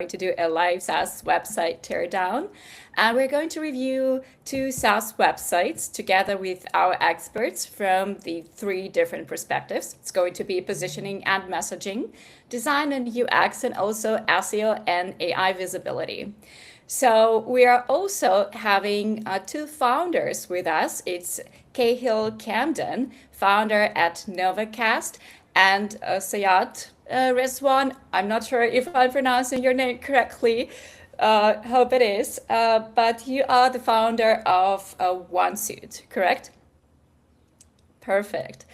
to do a live SaaS website teardown. And we're going to review two SaaS websites together with our experts from the three different perspectives. It's going to be positioning and messaging, design and UX, and also SEO and AI visibility. So we are also having two founders with us. It's Cahill Camden, founder at Novacast, and Sayat Rizwan. I'm not sure if I'm pronouncing your name correctly. Hope it is. But you are the founder of OneSuit, correct? Perfect.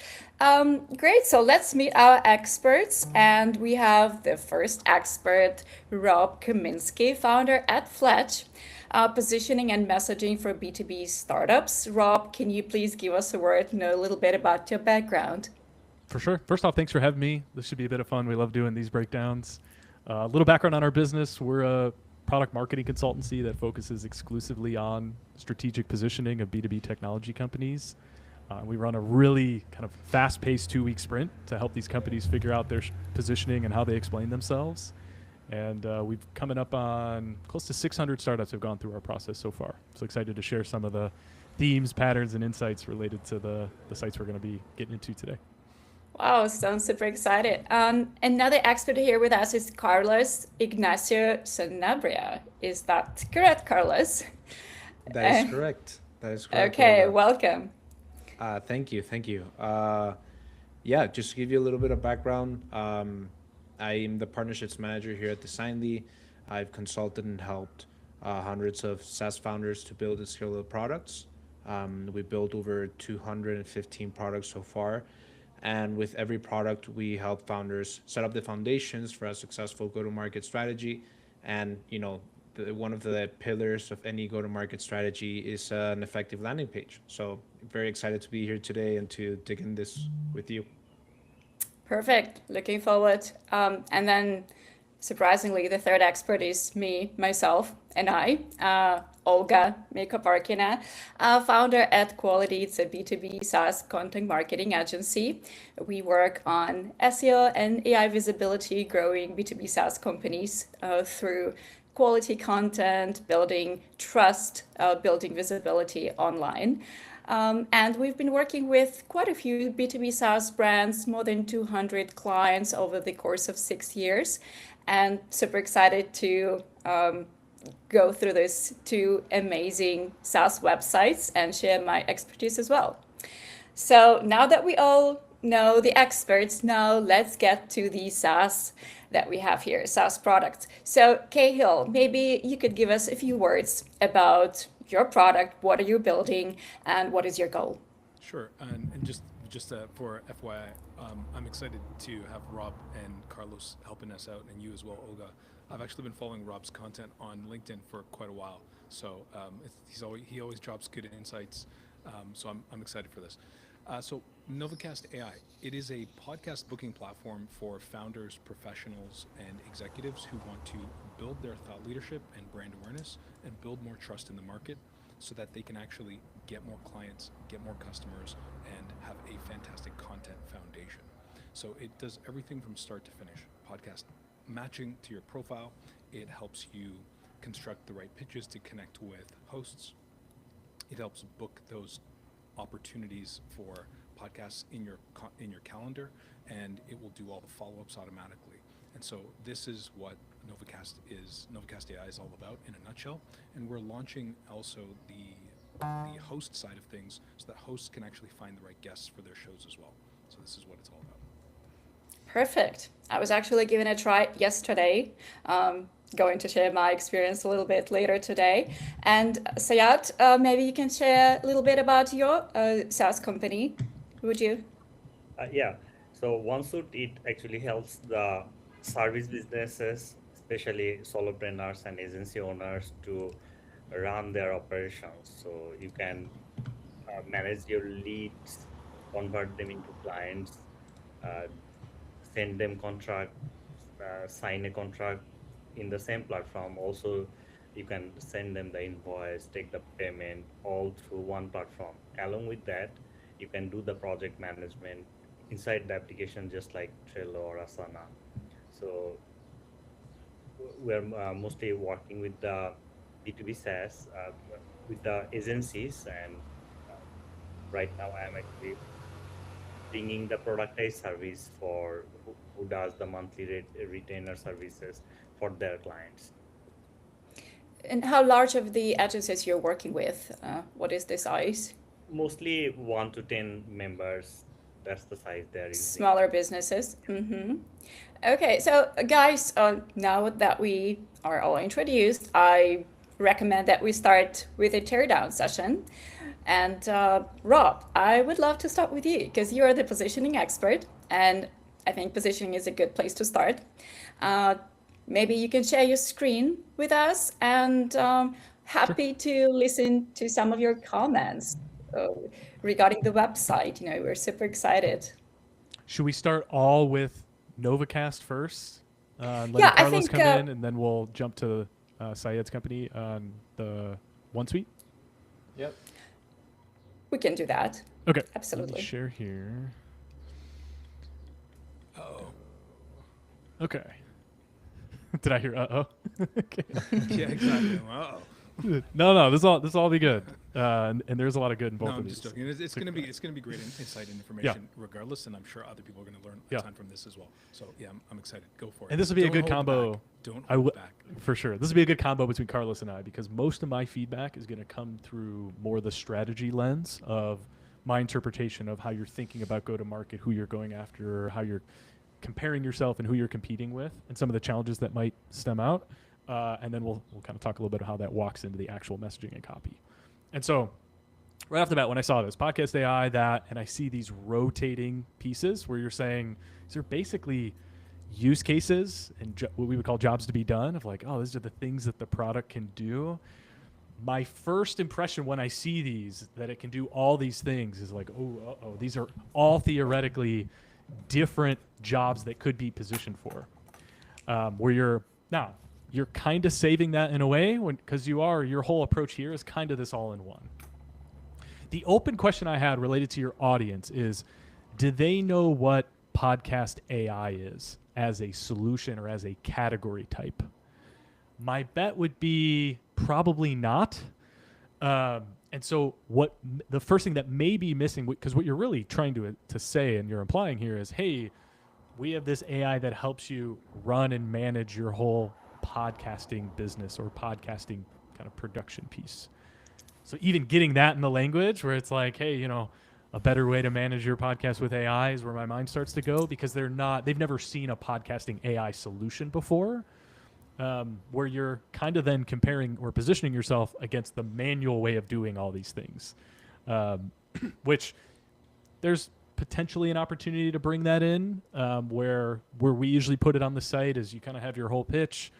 Great. So let's meet our experts. And we have the first expert, Rob Kaminsky, founder at Fletch, positioning and messaging for B2B startups. Rob, can you please give us a word, know a little bit about your background? For sure. First off, thanks for having me. This should be a bit of fun. We love doing these breakdowns. A little background on our business. We're a product marketing consultancy that focuses exclusively on strategic positioning of B2B technology companies. We run a really kind of fast-paced 2-week sprint to help these companies figure out their positioning and how they explain themselves. And we've coming up on close to 600 startups have gone through our process so far. So excited to share some of the themes, patterns, and insights related to the sites we're going to be getting into today. Wow, sounds super excited. Another expert here with us is Carlos Ignacio Sanabria. Is that correct, Carlos? That is Uh, correct. That is correct, okay, Olga. welcome. Thank you, thank you. Yeah, just to give you a little bit of background, I am the partnerships manager here at Designly. I've consulted and helped hundreds of SaaS founders to build and scale their products. We built over 215 products so far. And with every product, we help founders set up the foundations for a successful go-to-market strategy. And one of the pillars of any go-to-market strategy is an effective landing page. So very excited to be here today and to dig in this with you. Perfect. Looking forward. And then, surprisingly, the third expert is me, myself, and Olga Mikoparkina, founder at Quality. It's a B2B SaaS content marketing agency. We work on SEO and AI visibility, growing B2B SaaS companies through quality content, building trust, building visibility online. And we've been working with quite a few B2B SaaS brands, more than 200 clients over the course of 6 years. And super excited to go through those two amazing SaaS websites and share my expertise as well. So now that we all know the experts, now let's get to the SaaS that we have here, SaaS products. So Cahill, maybe you could give us a few words about your product, what are you building, and what is your goal? Sure. And just for FYI, I'm excited to have Rob and Carlos helping us out, and you as well, Olga. I've actually been following Rob's content on LinkedIn for quite a while, so he always drops good insights. So I'm excited for this. So Novacast AI, it is a podcast booking platform for founders, professionals, and executives who want to build their thought leadership and brand awareness and build more trust in the market so that they can actually get more clients, get more customers, and have a fantastic content foundation. So it does everything from start to finish. Podcast matching to your profile. It helps you construct the right pitches to connect with hosts. It helps book those opportunities for podcasts in your calendar, and it will do all the follow-ups automatically. And so this is what Novacast AI is all about in a nutshell. And we're launching also the host side of things so that hosts can actually find the right guests for their shows as well. So this is what it's all about. Perfect. I was actually giving it a try yesterday. Going to share my experience a little bit later today. And Sayat, maybe you can share a little bit about your SaaS company, would you? Yeah. So OneSuit, it actually helps the service businesses, especially solopreneurs and agency owners, to run their operations. So you can manage your leads, convert them into clients, uh, send them contract, sign a contract in the same platform. Also, you can send them the invoice, take the payment all through one platform. Along with that, you can do the project management inside the application, just like Trello or Asana. So we're mostly working with the B2B SaaS with the agencies, and uh, right now I am actually bringing the productized service for who does the monthly retainer services for their clients. And how large of the agencies you're working with? What is the size? Mostly 1 to 10 members. That's the size they're using. Smaller businesses. Okay, so guys, now that we are all introduced, I recommend that we start with a teardown session. And Rob, I would love to start with you because you are the positioning expert, and I think positioning is a good place to start. Uh, Maybe you can share your screen with us, and happy to listen to some of your comments uh, regarding the website. You know, we're super excited. Should we start all with Novacast first? Letting Yeah, I Carlos think come in, and then we'll jump to Syed's company on the OneSuite. Yep. we can do that. Okay. Let Absolutely. me share here. Oh, Okay. Did I hear uh-oh? Okay. yeah, exactly. Wow. No, this all be good. And there's a lot of good in both No, of I'm these. just joking. It's gonna be great insight and information regardless, and I'm sure other people are gonna learn a ton from this as well. So yeah, I'm excited. Go for it. And this will be a Don't good hold combo. back. Don't I hold w- back. For sure. This will be a good combo between Carlos and I because most of my feedback is going to come through more the strategy lens of my interpretation of how you're thinking about go to market, who you're going after, how you're comparing yourself and who you're competing with, and some of the challenges that might stem out. And then we'll kind of talk a little bit about how that walks into the actual messaging and copy. And so right off the bat, when I saw this podcast AI, and I see these rotating pieces where you're saying, these are basically use cases and what we would call jobs to be done of like, oh, these are the things that the product can do. My first impression when I see these, that it can do all these things is like, oh, these are all theoretically different jobs that could be positioned for. Where you're kind of saving that in a way because your whole approach here is kind of this all in one. The open question I had related to your audience is, do they know what podcast AI is as a solution or as a category type? My bet would be probably not. And so the first thing that may be missing, because what you're really trying to say and you're implying here is, hey, we have this AI that helps you run and manage your whole podcasting business or podcasting kind of production piece. So even getting that in the language where it's like, hey, a better way to manage your podcast with AI is where my mind starts to go because they've never seen a podcasting AI solution before, where you're kind of then comparing or positioning yourself against the manual way of doing all these things, which there's potentially an opportunity to bring that in, where we usually put it on the site is you kind of have your whole pitch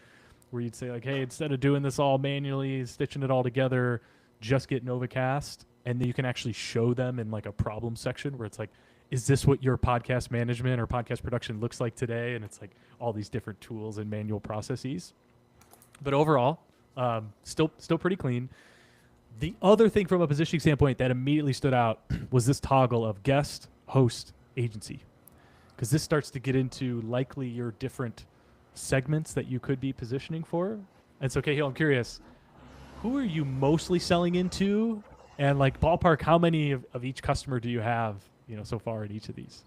where you'd say like, hey, instead of doing this all manually, stitching it all together, just get Novacast. And then you can actually show them in like a problem section where it's like, is this what your podcast management or podcast production looks like today? And it's like all these different tools and manual processes. But overall, still pretty clean. The other thing from a positioning standpoint that immediately stood out was this toggle of guest, host, agency. Because this starts to get into likely your different segments that you could be positioning for. And so, Cahill, I'm curious, who are you mostly selling into? And like ballpark, how many of each customer do you have, so far in each of these?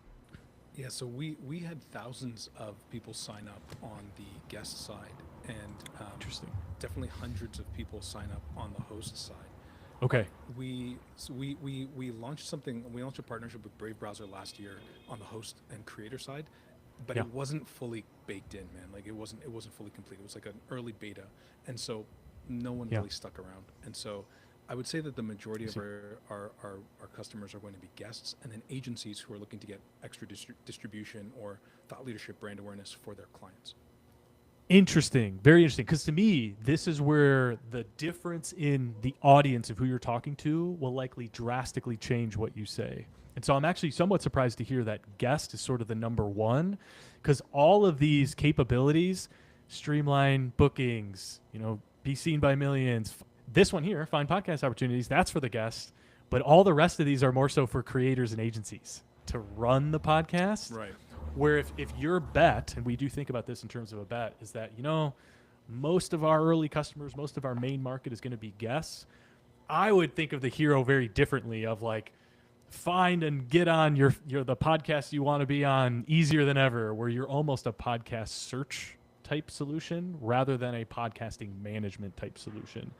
Yeah, so we had thousands of people sign up on the guest side, and Interesting. definitely hundreds of people sign up on the host side. Okay. We launched a partnership with Brave Browser last year on the host and creator side, but Yeah. it wasn't fully baked in, man. Like it wasn't fully complete. It was like an early beta, and so no one really stuck around. And so I would say that the majority of our customers are going to be guests, and then agencies who are looking to get extra distribution or thought leadership brand awareness for their clients. Interesting. Very interesting. Because to me, this is where the difference in the audience of who you're talking to will likely drastically change what you say. And so I'm actually somewhat surprised to hear that guest is sort of the number one, because all of these capabilities, streamline bookings, be seen by millions. This one here, find podcast opportunities, that's for the guests. But all the rest of these are more so for creators and agencies to run the podcast. Right. Where if your bet, and we do think about this in terms of a bet, is that, most of our early customers, most of our main market is going to be guests, I would think of the hero very differently of like, find and get on your the podcast you want to be on easier than ever, where you're almost a podcast search type solution rather than a podcasting management type solution.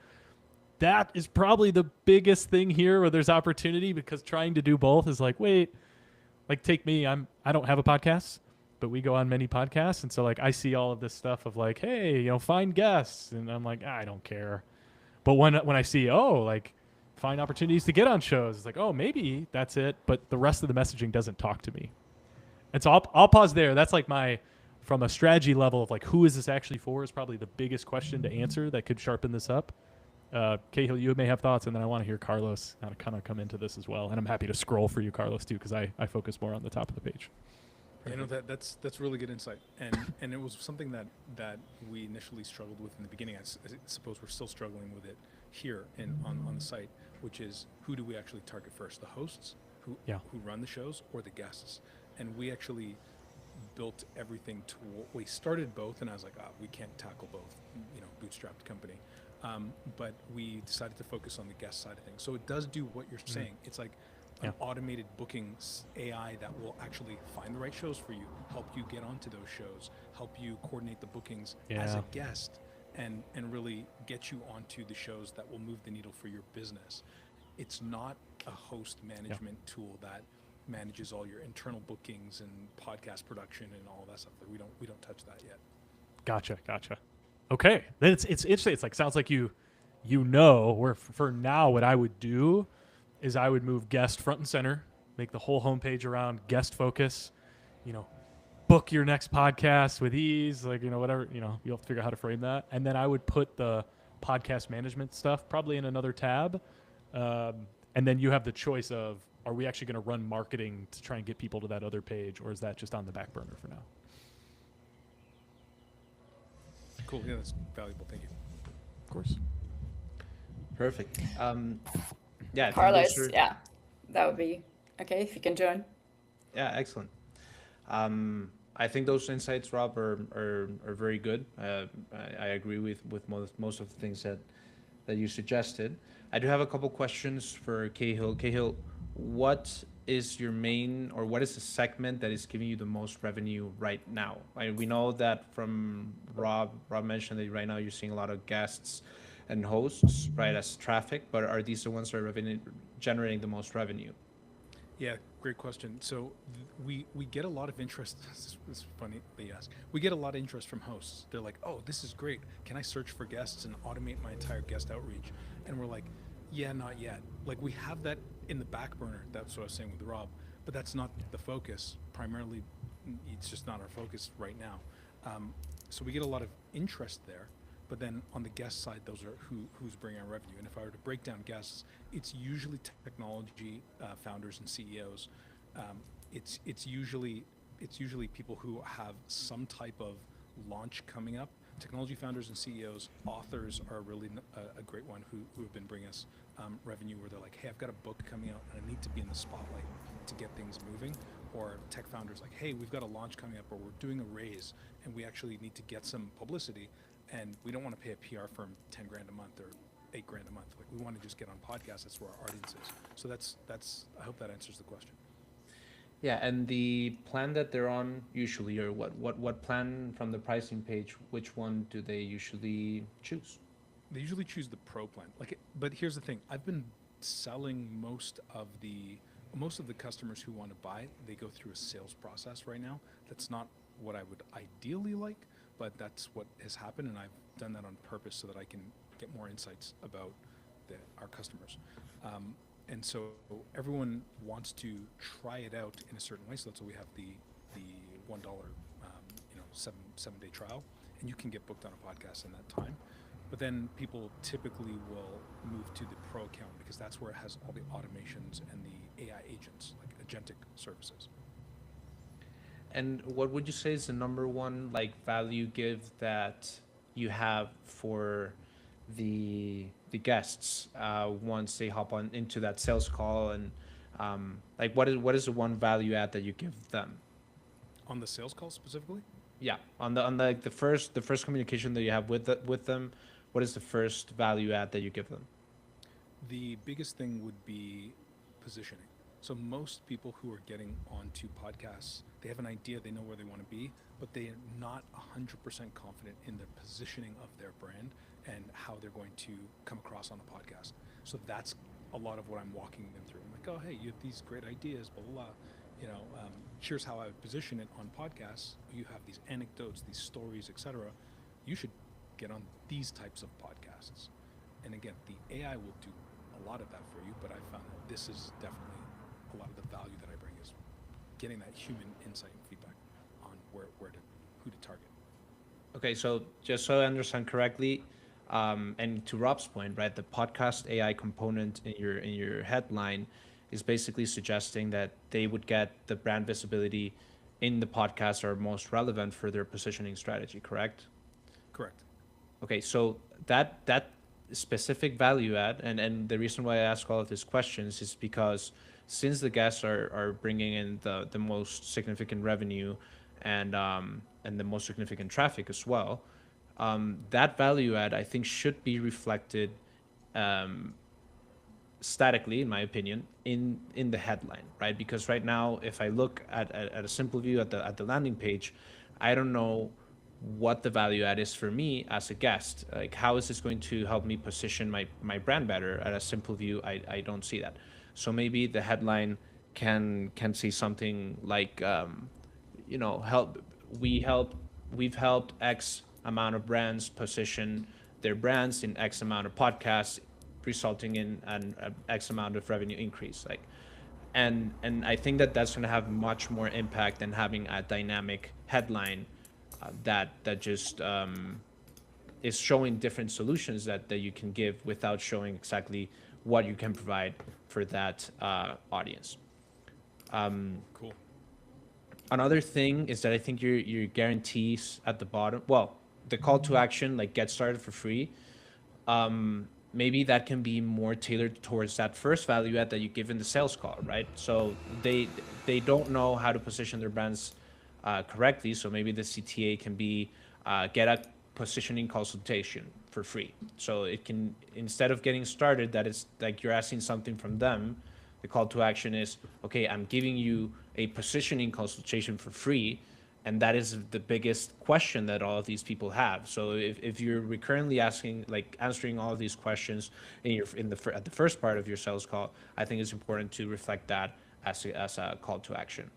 That is probably the biggest thing here where there's opportunity, because trying to do both is like, wait, like take me, I don't have a podcast, but we go on many podcasts, and so like I see all of this stuff of like, hey, you know, find guests, and I'm like, I don't care. But when I see, oh, like find opportunities to get on shows, it's like, oh, maybe that's it, but the rest of the messaging doesn't talk to me. And so I'll pause there. That's like my, from a strategy level of like, who is this actually for, is probably the biggest question to answer that could sharpen this up. Cahill, you may have thoughts, and then I want to hear Carlos kind of come into this as well. And I'm happy to scroll for you, Carlos, too, because I focus more on the top of the page. You know, that's really good insight, and it was something that we initially struggled with in the beginning. I suppose we're still struggling with it here on the site, which is, who do we actually target first? The hosts who run the shows, or the guests? And we actually built everything to, we started both, and I was like, we can't tackle both, you know, bootstrapped company. But we decided to focus on the guest side of things. So it does do what you're saying. It's like an automated bookings AI that will actually find the right shows for you, help you get onto those shows, help you coordinate the bookings as a guest, and really get you onto the shows that will move the needle for your business. It's not a host management tool that manages all your internal bookings and podcast production and all that stuff. We don't touch that yet. Gotcha. Okay, then it's interesting. It's like, sounds like you know, where for now what I would do is I would move guest front and center, make the whole homepage around guest focus, you know, book your next podcast with ease, like, you know, whatever, you know, you'll have to figure out how to frame that. And then I would put the podcast management stuff probably in another tab. And then you have the choice of, are we actually going to run marketing to try and get people to that other page, or is that just on the back burner for now? Cool. Yeah, that's valuable. Thank you. Of course. Perfect. Yeah, I think Carlos, those are- yeah, that would be okay if you can join. Yeah, excellent. I think those insights, Rob, are very good. I agree with most of the things that you suggested. I do have a couple questions for Cahill. Cahill, what is your main, or what is the segment that is giving you the most revenue right now? We know that from Rob mentioned that right now you're seeing a lot of guests and hosts, right, as traffic, but are these the ones that are generating the most revenue? Yeah, great question. So we get a lot of interest. It's funny that you ask. We get a lot of interest from hosts. They're like, "Oh, this is great. Can I search for guests and automate my entire guest outreach?" And we're like, "Yeah, not yet." Like, we have that in the back burner. That's what I was saying with Rob, but that's not the focus. Primarily, it's just not our focus right now. So we get a lot of interest there. But then on the guest side, those are who's bringing our revenue. And if I were to break down guests, it's usually technology founders and CEOs. It's usually people who have some type of launch coming up. Technology founders and CEOs. Authors are really a great one who have been bringing us revenue, where they're like, hey, I've got a book coming out and I need to be in the spotlight to get things moving. Or tech founders like, hey, we've got a launch coming up, or we're doing a raise and we actually need to get some publicity. And we don't want to pay a PR firm 10 grand a month or 8 grand a month. Like, we want to just get on podcasts. That's where our audience is. So that's. I hope that answers the question. Yeah, and the plan that they're on usually, or what plan from the pricing page, which one do they usually choose? They usually choose the pro plan. But here's the thing: I've been selling most of the customers who want to buy. They go through a sales process right now. That's not what I would ideally like, but that's what has happened, and I've done that on purpose so that I can get more insights about our customers. And so everyone wants to try it out in a certain way. So that's why we have the $1 7-day trial, and you can get booked on a podcast in that time. But then people typically will move to the pro account, because that's where it has all the automations and the AI agents, like agentic services. And what would you say is the number one value give that you have for the guests once they hop on into that sales call, and what is the one value add that you give them? On the sales call specifically? Yeah, on the first communication that you have with them, what is the first value add that you give them? The biggest thing would be positioning. So most people who are getting onto podcasts, they have an idea, they know where they want to be, but they are not 100% confident in the positioning of their brand and how they're going to come across on a podcast. So that's a lot of what I'm walking them through. I'm like, oh, hey, you have these great ideas, blah, blah, blah. Here's how I would position it on podcasts. You have these anecdotes, these stories, etc. You should get on these types of podcasts. And again, the AI will do a lot of that for you, but I found that this is definitely a lot of the value that I bring is getting that human insight and feedback on who to target. Okay, so just so I understand correctly, and to Rob's point, right, the podcast AI component in your headline is basically suggesting that they would get the brand visibility in the podcasts are most relevant for their positioning strategy, correct? Correct. Okay, so that specific value add, and the reason why I ask all of these questions is because since the guests are bringing in the most significant revenue and the most significant traffic as well, that value add I think should be reflected um, statically, in my opinion, in the headline, right? Because right now, if I look at a simple view at the landing page, I don't know what the value add is for me as a guest. Like, how is this going to help me position my brand better? At a simple view, I don't see that. So maybe the headline can see something like, help we help we've helped X amount of brands position their brands in X amount of podcasts, resulting in an X amount of revenue increase. Like, and I think that that's going to have much more impact than having a dynamic headline that just is showing different solutions that you can give without showing exactly what you can provide for that audience. Cool. Another thing is that I think your guarantees at the bottom, well, the call to action, like get started for free, maybe that can be more tailored towards that first value add that you give in the sales call, right? So they don't know how to position their brands correctly. So maybe the CTA can be get a positioning consultation for free. So it can, instead of getting started, that is like you're asking something from them, the call to action is, okay, I'm giving you a positioning consultation for free. And that is the biggest question that all of these people have. So if you're recurrently asking, like answering all of these questions at the first part of your sales call, I think it's important to reflect that as a call to action.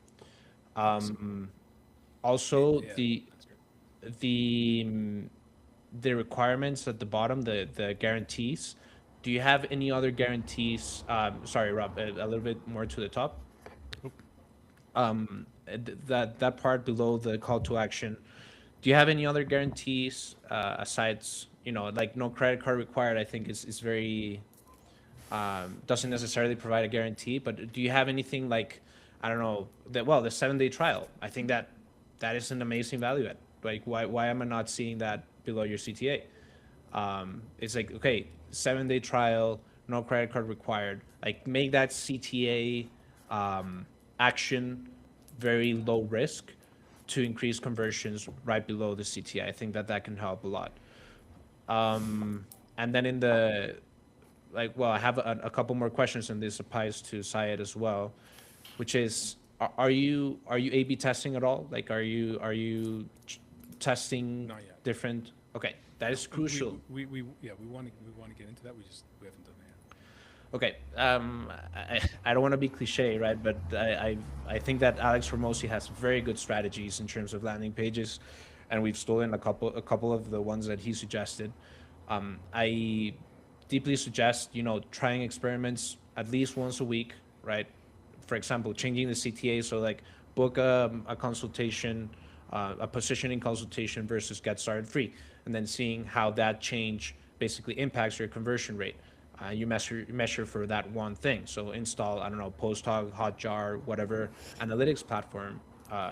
Also, Yeah, the that's great. the mm, the requirements at the bottom, the guarantees. Do you have any other guarantees? Sorry, Rob, a little bit more to the top. That part below the call to action. Do you have any other guarantees aside, like no credit card required? I think is very doesn't necessarily provide a guarantee. But do you have anything like, I don't know, the 7-day trial? I think that is an amazing value add. Like, why am I not seeing that below your CTA? It's like, okay, 7-day trial, no credit card required. Like, make that CTA action very low risk to increase conversions right below the CTA. I think that can help a lot. And then well, I have a couple more questions, and this applies to Syed as well, which is, are you A/B testing at all? Like, are you testing Not yet. different? Okay, that is crucial. We want to get into that. We haven't done that yet. Okay, I don't want to be cliche, right? But I think that Alex Ramosi has very good strategies in terms of landing pages, and we've stolen a couple of the ones that he suggested. I deeply suggest trying experiments at least once a week, right? For example, changing the CTA, so like book a consultation, a positioning consultation versus get started free, and then seeing how that change basically impacts your conversion rate. You measure for that one thing. So install, I don't know, PostHog, Hotjar, whatever analytics platform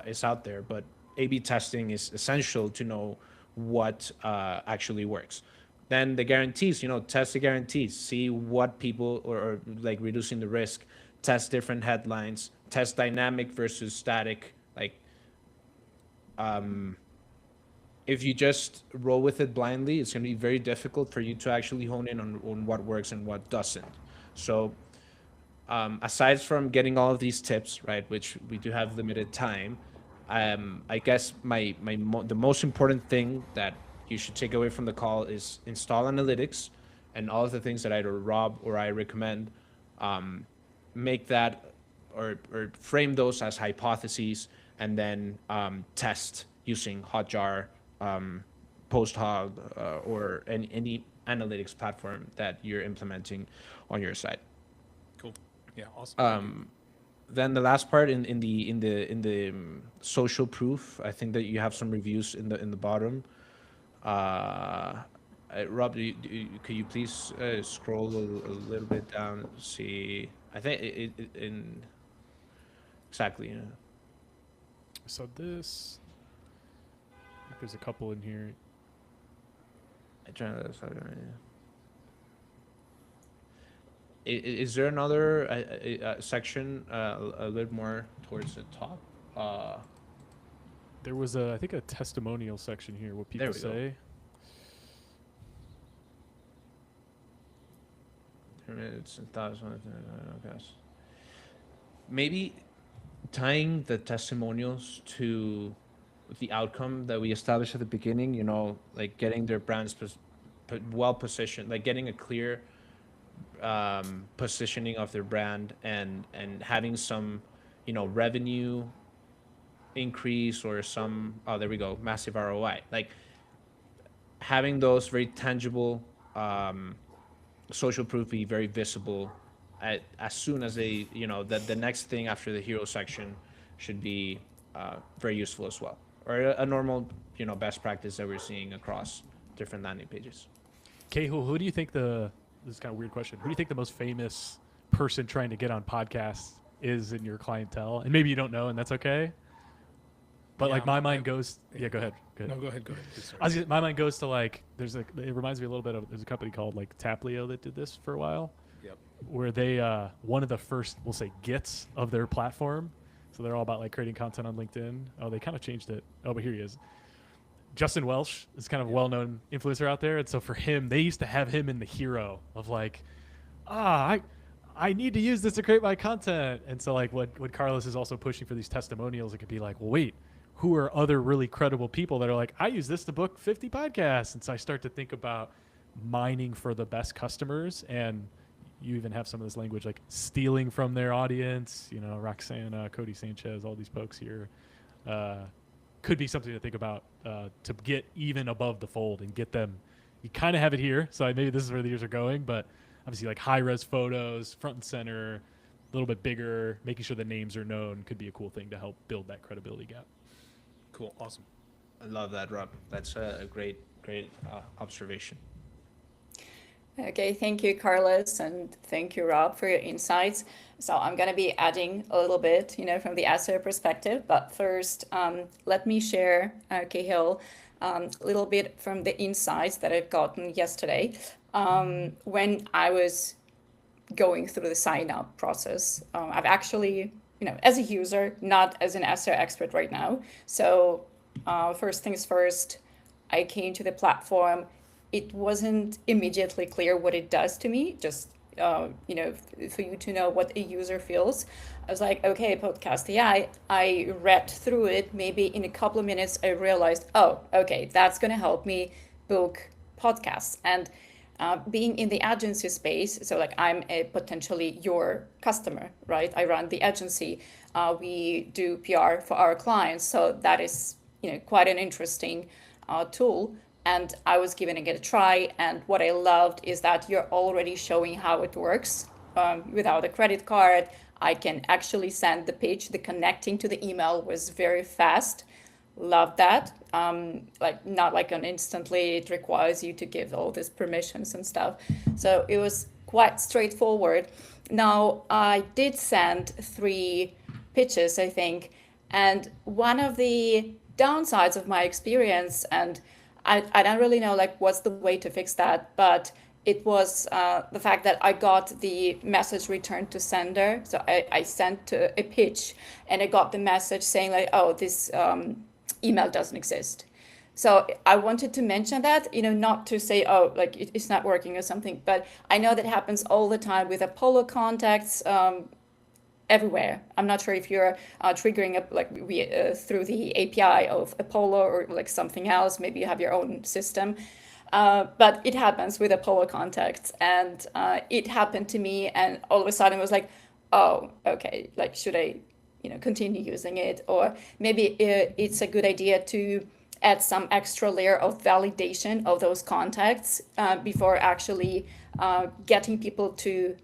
is out there. But A/B testing is essential to know what actually works. Then the guarantees, test the guarantees, see what people, or like reducing the risk, test different headlines, test dynamic versus static, like if you just roll with it blindly, it's going to be very difficult for you to actually hone in on what works and what doesn't. So aside from getting all of these tips, right, which we do have limited time, I guess the most important thing that you should take away from the call is install analytics and all of the things that either Rob or I recommend. Make that or frame those as hypotheses, and then test using Hotjar, PostHog, or any analytics platform that you're implementing on your site. Cool. Yeah. Awesome. Then the last part in the social proof, I think that you have some reviews in the bottom. Rob, could you please scroll a little bit down? See, I think in exactly. Yeah. So this, I think there's a couple in here. I'm trying to. Is there another section a little more towards the top? There was I think a testimonial section here. What people There we go. say. It's 1,000. Maybe tying the testimonials to the outcome that we established at the beginning. You know, like getting their brands well positioned, like getting a clear positioning of their brand, and having some, revenue increase or some, oh, there we go, massive ROI. Like having those very tangible social proof be very visible as soon as they, that the next thing after the hero section should be very useful as well, or a normal, best practice that we're seeing across different landing pages. Cahill, who do you think this is kind of a weird question. Who do you think the most famous person trying to get on podcasts is in your clientele? And maybe you don't know, and that's okay. But Yeah, like my mind goes, yeah, go ahead. No, go ahead. Sorry. My mind goes to like, it reminds me a little bit of, there's a company called like Taplio that did this for a while. Yep. Where they, one of the first, we'll say, gets of their platform. So they're all about like creating content on LinkedIn. Oh, they kind of changed it. Oh, but here he is. Justin Welsh is kind of a well-known influencer out there. And so for him, they used to have him in the hero of like, I need to use this to create my content. And so like what Carlos is also pushing for these testimonials, it could be like, well, wait, who are other really credible people that are like, I use this to book 50 podcasts. And so I start to think about mining for the best customers. And you even have some of this language like stealing from their audience, Roxana, Cody Sanchez, all these folks here. Could be something to think about to get even above the fold and get them. You kind of have it here, so maybe this is where the years are going, but obviously like high-res photos, front and center, a little bit bigger, making sure the names are known could be a cool thing to help build that credibility gap. Cool. Awesome. I love that, Rob. That's a great observation. Okay, thank you, Carlos, and thank you, Rob, for your insights. So I'm going to be adding a little bit, from the SEO perspective, but first, let me share, Cahill, a little bit from the insights that I've gotten yesterday when I was going through the sign-up process. I've actually, as a user, not as an SEO expert right now. So first things first, I came to the platform. It wasn't immediately clear what it does to me, just, for you to know what a user feels. I was like, okay, Podcast AI. I read through it. Maybe in a couple of minutes, I realized, oh, okay, that's going to help me book podcasts. And being in the agency space, so like I'm potentially your customer, right? I run the agency. We do PR for our clients. So that is, quite an interesting tool. And I was giving it a try. And what I loved is that you're already showing how it works without a credit card. I can actually send the pitch. The connecting to the email was very fast. Love that. Not like an instantly, it requires you to give all these permissions and stuff. So it was quite straightforward. Now, I did send 3 pitches, I think. And one of the downsides of my experience, and I don't really know what's the way to fix that, but it was the fact that I got the message returned to sender. So I sent a pitch and I got the message saying oh, this email doesn't exist. So I wanted to mention that, not to say, oh, like it's not working or something, but I know that happens all the time with Apollo contacts everywhere. I'm not sure if you're triggering up like we through the API of Apollo or like something else. Maybe you have your own system. But it happens with Apollo contacts, and it happened to me, and all of a sudden it was like, oh, okay, like should I, continue using it, or maybe it's a good idea to add some extra layer of validation of those contacts before actually getting people to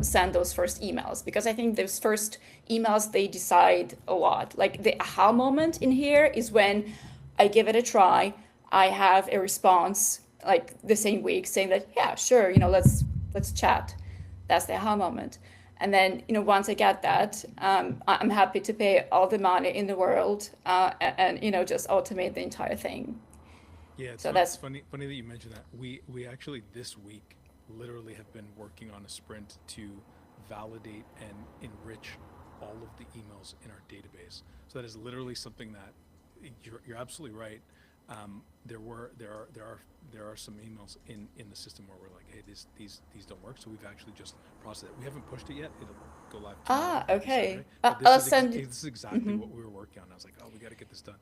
send those first emails, because I think those first emails they decide a lot. Like the aha moment in here is when I give it a try, I have a response like the same week saying that yeah, sure, let's chat. That's the aha moment. And then once I get that, I'm happy to pay all the money in the world and just automate the entire thing. Yeah, it's, So it's that's funny that you mentioned that. We actually this week literally have been working on a sprint to validate and enrich all of the emails in our database. So that is literally something that you're absolutely right. There are some emails in the system where we're like, hey, these don't work. So we've actually just processed it. We haven't pushed it yet. It'll go live tomorrow, okay. Saturday. But I'll send. this is exactly what we were working on. I was like, oh, we got to get this done.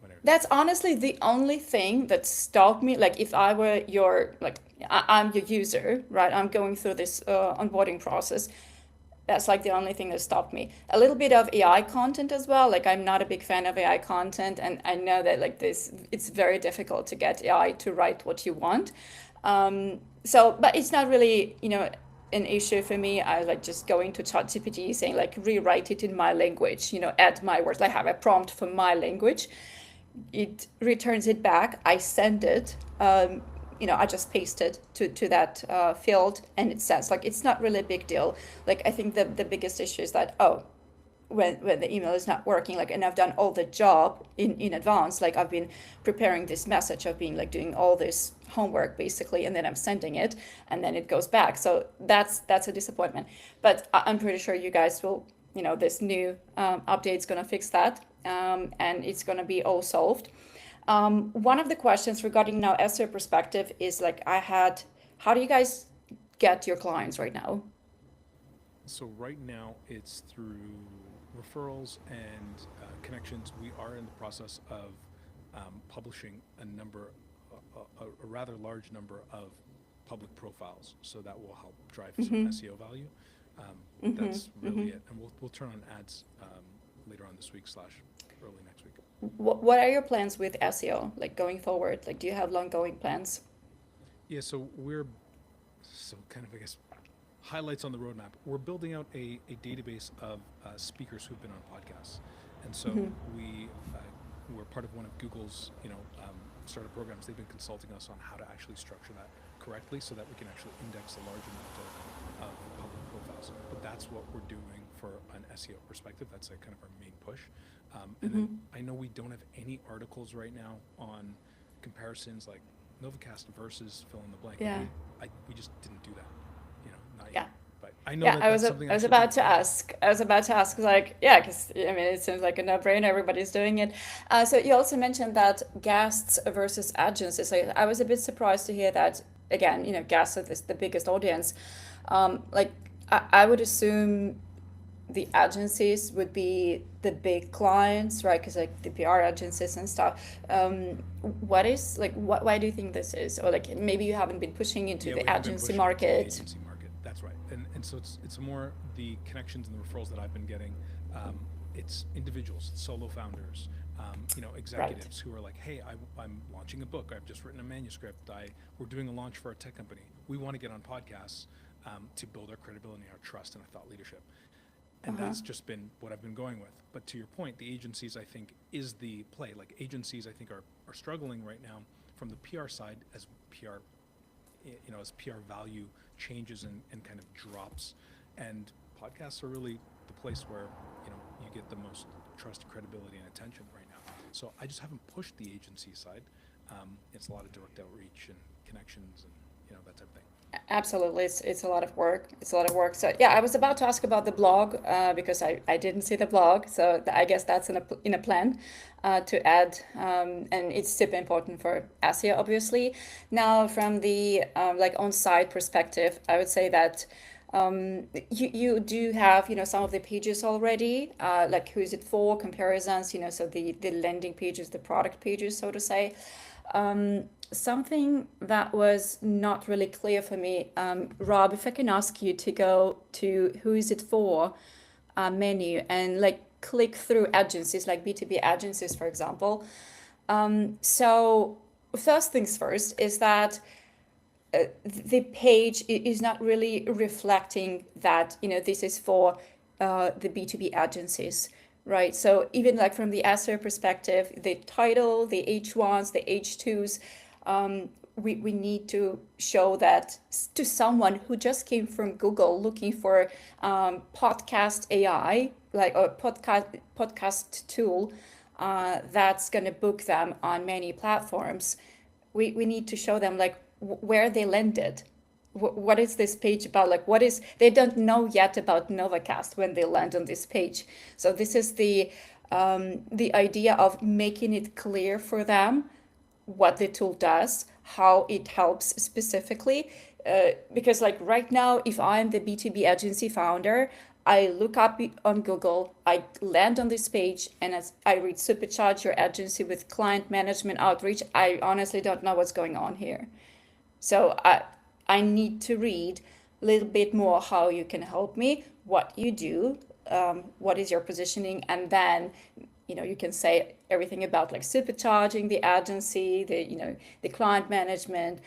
Whatever. That's honestly the only thing that stopped me. Like, if I were your, like, I'm your user, right? I'm going through this onboarding process. That's like the only thing that stopped me. A little bit of AI content as well. Like, I'm not a big fan of AI content, and I know that like this, it's very difficult to get AI to write what you want. But it's not really, an issue for me. I like just going to ChatGPT saying like rewrite it in my language, add my words. I have a prompt for my language, it returns it back. I send it. I just paste it to that field, and it says like it's not really a big deal. Like I think the biggest issue is that when the email is not working, like, and I've done all the job in advance. Like I've been preparing this message, I've been like doing all this homework basically, and then I'm sending it, and then it goes back. So that's a disappointment. But I'm pretty sure you guys will. This new update's gonna fix that, and it's gonna be all solved. One of the questions regarding now SEO perspective is like how do you guys get your clients right now? So right now it's through referrals and connections. We are in the process of publishing a rather large number of public profiles, so that will help drive some SEO value. That's really it, and we'll turn on ads later on this week / early next week. What are your plans with SEO, like going forward? Like, do you have long going plans? Yeah, so kind of, I guess, highlights on the roadmap. We're building out a database of speakers who've been on podcasts, and so we're part of one of Google's startup programs. They've been consulting us on how to actually structure that correctly so that we can actually index a large amount of public profiles. But that's what we're doing for an SEO perspective. That's kind of our main push. And then I know we don't have any articles right now on comparisons like Novacast versus fill in the blank. Yeah. We just didn't do that, not Yeah. yet. But I know Yeah, that I that's was something I was should about do. to ask. I was about to ask, like, yeah, because I mean, it seems like a no-brainer. Everybody's doing it. So you also mentioned that guests versus agencies. I was a bit surprised to hear that. Again, guests are the biggest audience. Like, I would assume the agencies would be the big clients, right? Because like the PR agencies and stuff. Why do you think this is? Or like maybe you haven't been pushing into Yeah, the we haven't been agency pushing into the market. agency market. That's right. And so it's more the connections and the referrals that I've been getting. It's individuals, solo founders, executives who are like, hey, I'm launching a book. I've just written a manuscript. We're doing a launch for a tech company. We want to get on podcasts to build our credibility, our trust, and our thought leadership. And that's just been what I've been going with. But to your point, the agencies, I think, is the play. Like agencies, I think, are struggling right now from the PR side as PR value changes and kind of drops. And podcasts are really the place where, you get the most trust, credibility, and attention right now. So I just haven't pushed the agency side. It's a lot of direct outreach and connections and, that type of thing. Absolutely, it's a lot of work. It's a lot of work. So yeah, I was about to ask about the blog because I didn't see the blog. So I guess that's in a plan to add, and it's super important for SEO, obviously. Now, from the like on-site perspective, I would say that you do have some of the pages already, like who is it for comparisons, so the landing pages, the product pages, so to say. Something that was not really clear for me, Rob, if I can ask you to go to who is it for menu and like click through agencies like B2B agencies, for example. So first things first is that the page is not really reflecting that this is for the B2B agencies, right? So even like from the SEO perspective, the title, the H1s, the H2s, we need to show that to someone who just came from Google looking for podcast AI, like a podcast tool that's going to book them on many platforms. We need to show them like where they landed. What is this page about? Like they don't know yet about Novacast when they land on this page. So this is the idea of making it clear for them what the tool does, how it helps specifically. Because like right now, if I'm the B2B agency founder, I look up on Google, I land on this page, and as I read supercharge your agency with client management outreach, I honestly don't know what's going on here. So I need to read a little bit more how you can help me, what you do, what is your positioning, and then you can say everything about like supercharging the agency, the client management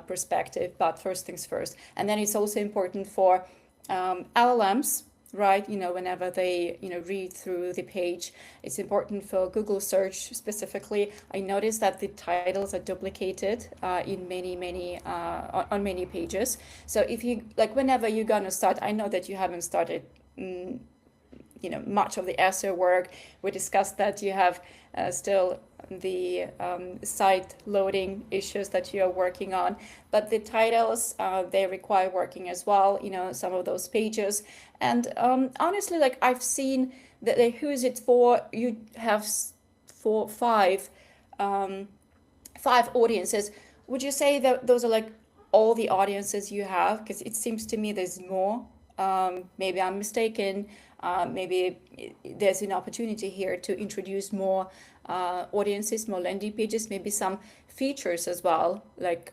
perspective. But first things first, and then it's also important for LLMs, right? Whenever they read through the page, it's important for Google search specifically. I noticed that the titles are duplicated in many on many pages. So if you like, whenever you're gonna start, I know that you haven't started much of the SEO work. We discussed that you have still the site loading issues that you are working on, but the titles, they require working as well, some of those pages. And honestly, like I've seen that who is it for, you have five audiences. Would you say that those are like all the audiences you have? Because it seems to me there's more. Maybe I'm mistaken. Maybe there's an opportunity here to introduce more audiences, more landing pages, maybe some features as well, like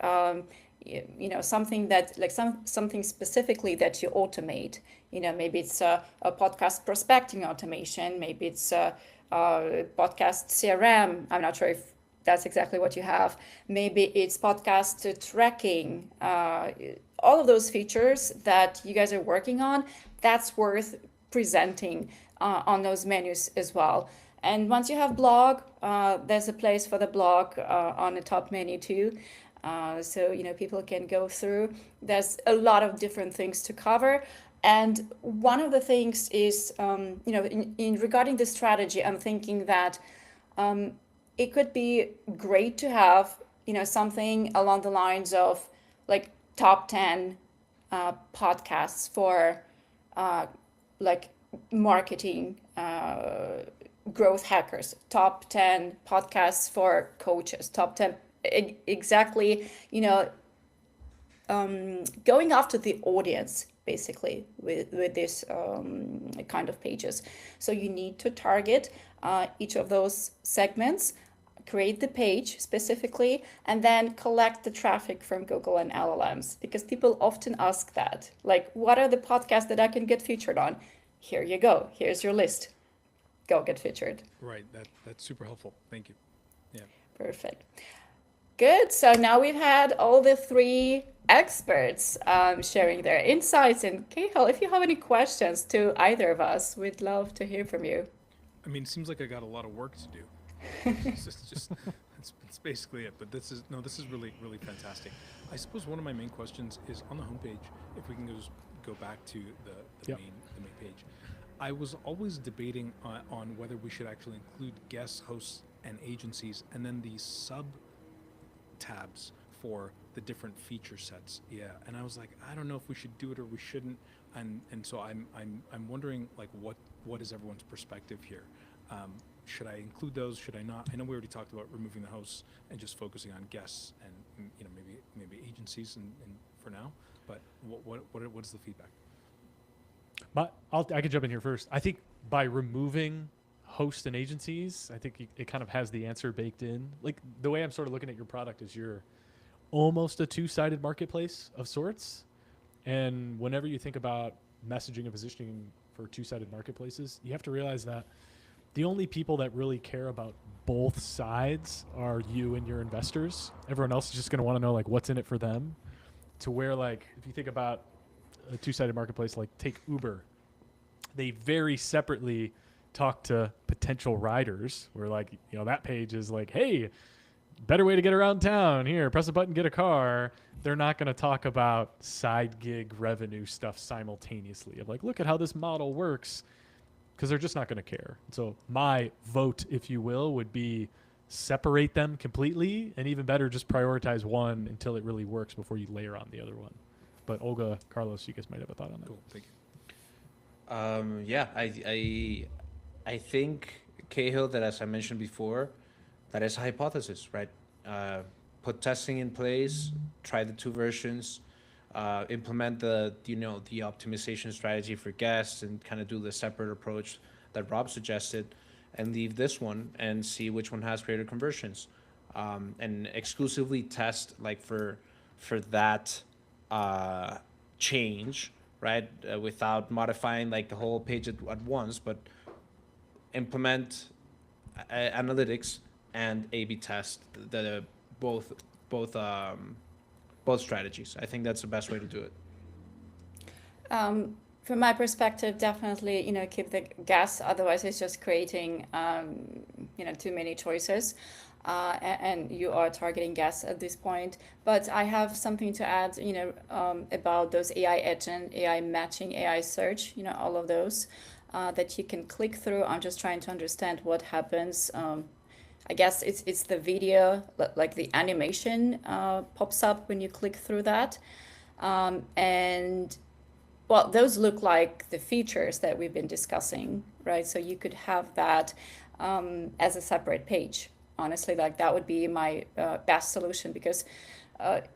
something that like something specifically that you automate. Maybe it's a podcast prospecting automation, maybe it's a podcast CRM. I'm not sure if that's exactly what you have. Maybe it's podcast tracking. All of those features that you guys are working on, that's worth presenting on those menus as well. And once you have blog, there's a place for the blog on the top menu too. So people can go through. There's a lot of different things to cover. And one of the things is, in regarding the strategy, I'm thinking that it could be great to have, something along the lines of like top 10 podcasts for like marketing growth hackers, top 10 podcasts for coaches, top 10 exactly, going after the audience basically with this kind of pages. So you need to target each of those segments, create the page specifically, and then collect the traffic from Google and LLMs, because people often ask that, like, what are the podcasts that I can get featured on? Here you go. Here's your list. Go get featured. Right. That's super helpful. Thank you. Yeah. Perfect. Good. So now we've had all the three experts sharing their insights. And Cahill, if you have any questions to either of us, we'd love to hear from you. I mean, it seems like I got a lot of work to do. It's basically it. But this is really, really fantastic. I suppose one of my main questions is on the homepage. If we can just go back to the Yep. main page. I was always debating on whether we should actually include guests, hosts, and agencies, and then these sub tabs for the different feature sets. Yeah, and I was like, I don't know if we should do it or we shouldn't, and so I'm wondering like what is everyone's perspective here? Should I include those? Should I not? I know we already talked about removing the hosts and just focusing on guests and maybe agencies and for now. But what is the feedback? I can jump in here first. I think by removing hosts and agencies, I think it kind of has the answer baked in. Like the way I'm sort of looking at your product is you're almost a two-sided marketplace of sorts. And whenever you think about messaging and positioning for two-sided marketplaces, you have to realize that the only people that really care about both sides are you and your investors. Everyone else is just going to want to know like what's in it for them. To where like if you think about a two-sided marketplace, like take Uber, they very separately talk to potential riders. Where like that page is like, hey, better way to get around town. Here, press a button, get a car. They're not going to talk about side gig revenue stuff simultaneously. Of like, look at how this model works. Because they're just not going to care. So my vote, if you will, would be separate them completely, and even better, just prioritize one until it really works before you layer on the other one. But Olga, Carlos, you guys might have a thought on that. Cool, thank you. Yeah, I think Cahill, that as I mentioned before, that is a hypothesis, right? Put testing in place, try the two versions, implement the optimization strategy for guests, and kind of do the separate approach that Rob suggested, and leave this one and see which one has greater conversions, and exclusively test like for that change, right? Without modifying like the whole page at once, but implement analytics and A/B test the both strategies. I think that's the best way to do it. From my perspective, definitely, keep the guests. Otherwise, it's just creating, too many choices, and you are targeting guests at this point. But I have something to add, about those AI agent, AI matching, AI search, all of those that you can click through. I'm just trying to understand what happens. I guess it's the video, like the animation pops up when you click through that. And well, those look like the features that we've been discussing, right? So you could have that as a separate page. Honestly, like that would be my best solution, because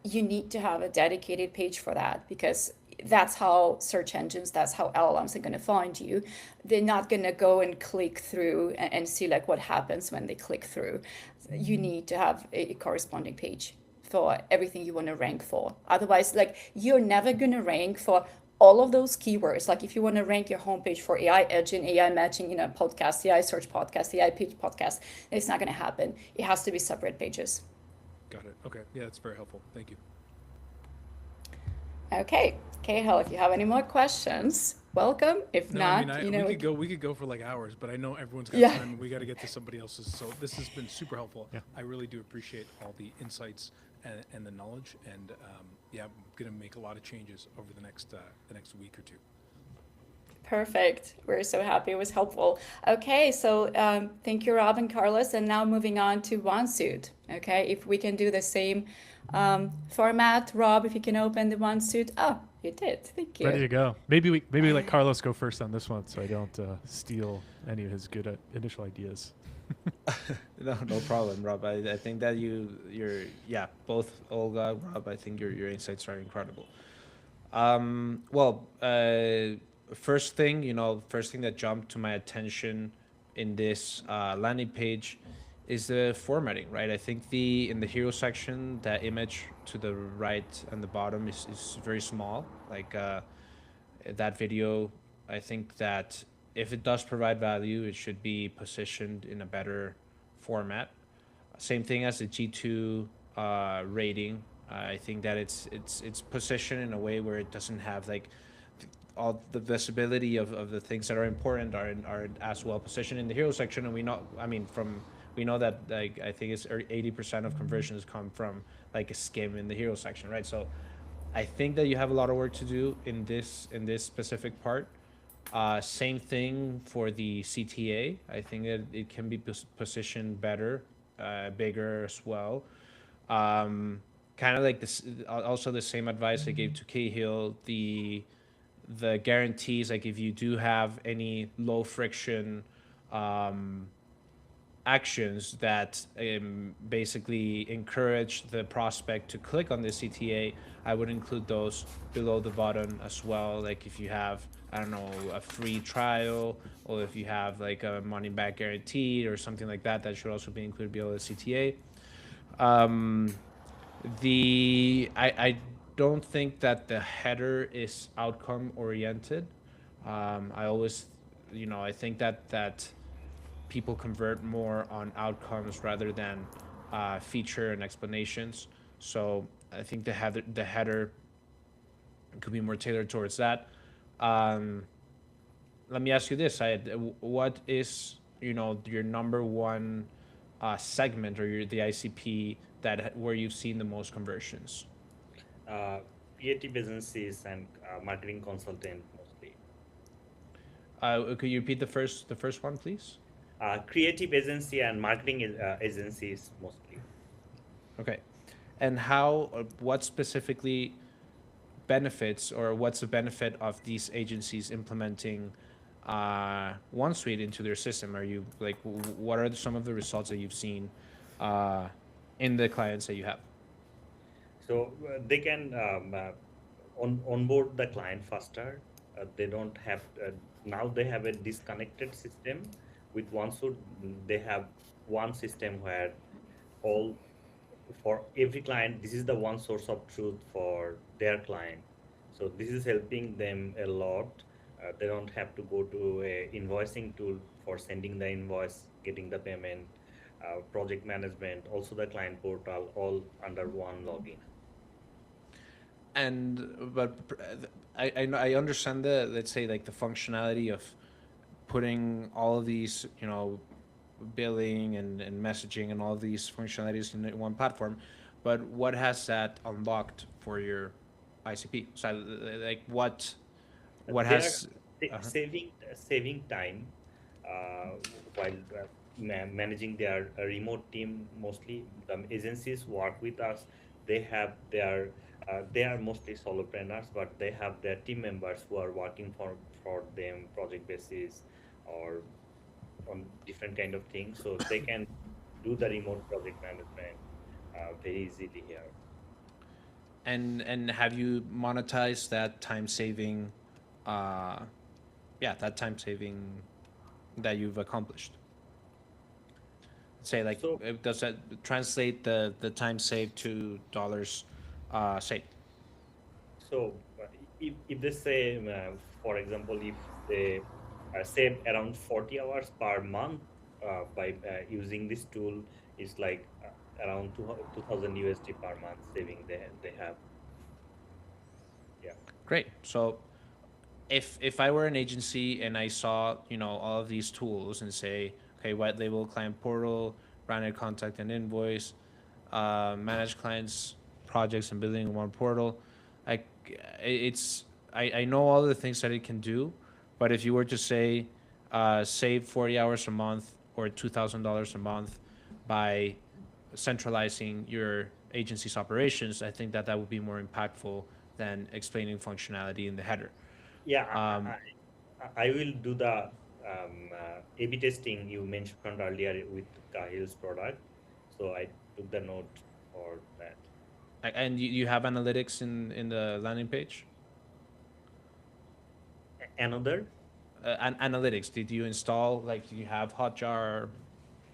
you need to have a dedicated page for that, because that's how search engines, that's how LLMs are going to find you. They're not going to go and click through and see like what happens when they click through. You need to have a corresponding page for everything you want to rank for. Otherwise, like you're never going to rank for all of those keywords. Like if you want to rank your homepage for AI agent, AI matching, podcast, AI search podcast, AI pitch podcast, it's not going to happen. It has to be separate pages. Got it. Okay. Yeah, that's very helpful. Thank you. Okay, Cahill, if you have any more questions, welcome. If No, not, I mean, we could go for like hours, but I know everyone's got Yeah. time and we got to get to somebody else's. So this has been super helpful. Yeah. I really do appreciate all the insights and the knowledge. And yeah, I'm gonna make a lot of changes over the next week or two. Perfect. We're so happy it was helpful. Okay, so thank you, Rob and Carlos. And now moving on to OneSuite. Okay, if we can do the same format, Rob, if you can open the OneSuite. Oh, you did. Thank you. Ready to go. Maybe we let Carlos go first on this one, so I don't steal any of his good initial ideas. No problem, Rob. I think that you're both Olga, Rob. I think your insights are incredible. First thing that jumped to my attention in this landing page is the formatting, right? I think in the hero section, that image to the right and the bottom is very small. Like that video, I think that if it does provide value, it should be positioned in a better format. Same thing as the G2 rating. I think that it's positioned in a way where it doesn't have like all the visibility of the things that are important are as well positioned in the hero section. And we know that like I think it's 80% of conversions come from like a skim in the hero section, right? So I think that you have a lot of work to do in this specific part. Same thing for the CTA. I think that it can be positioned better, bigger as well. kind of like this, also the same advice I gave to Cahill, the guarantees, like if you do have any low friction actions that basically encourage the prospect to click on the CTA, I would include those below the button as well. Like if you have, I don't know, a free trial, or if you have like a money back guaranteed or something like that, that should also be included below the CTA. I don't think that the header is outcome oriented. I always, I think that people convert more on outcomes rather than feature and explanations. So I think the header could be more tailored towards that. Um, Let me ask you this: what is your number one segment, or the ICP where you've seen the most conversions? Uh, Creative agencies and marketing consultant mostly. Could you repeat the first one, please? Creative agency and marketing agencies mostly. Okay, and what specifically benefits, or what's the benefit of these agencies implementing OneSuite into their system? Are you like, what are some of the results that you've seen uh, in the clients that you have? So they can onboard the client faster. They don't have now they have a disconnected system. With OneSuite, they have one system where all for every client, this is the one source of truth for their client. So this is helping them a lot. They don't have to go to a invoicing tool for sending the invoice, getting the payment, project management, also the client portal, all under one login. I understand the, let's say, like the functionality of putting all of these, billing and messaging and all of these functionalities in one platform, but what has that unlocked for your ICP? So like what They are has saving time while managing their remote team. Mostly the agencies work with us. They are mostly solopreneurs, but they have their team members who are working for them project basis or on different kind of things. So they can do the remote project management very easily here. and have you monetized that time saving, uh that time saving that you've accomplished? Say, like, So does that translate the time saved to dollars saved? if they say, for example, if they save around 40 hours per month by using this tool, is like around 2000 USD per month saving they have. Yeah. Great. So if I were an agency and I saw, all of these tools and say, okay, white label client portal, branded contact and invoice, manage clients projects and billing in one portal, like, I know all the things that it can do, but if you were to say, save 40 hours a month or $2,000 a month by centralizing your agency's operations, I think that would be more impactful than explaining functionality in the header. Yeah, Um, I will do the A/B testing you mentioned earlier with Kahil's product. So I took the note for that. and you have analytics in the landing page. Another, Analytics. Did you install, like, do you have Hotjar?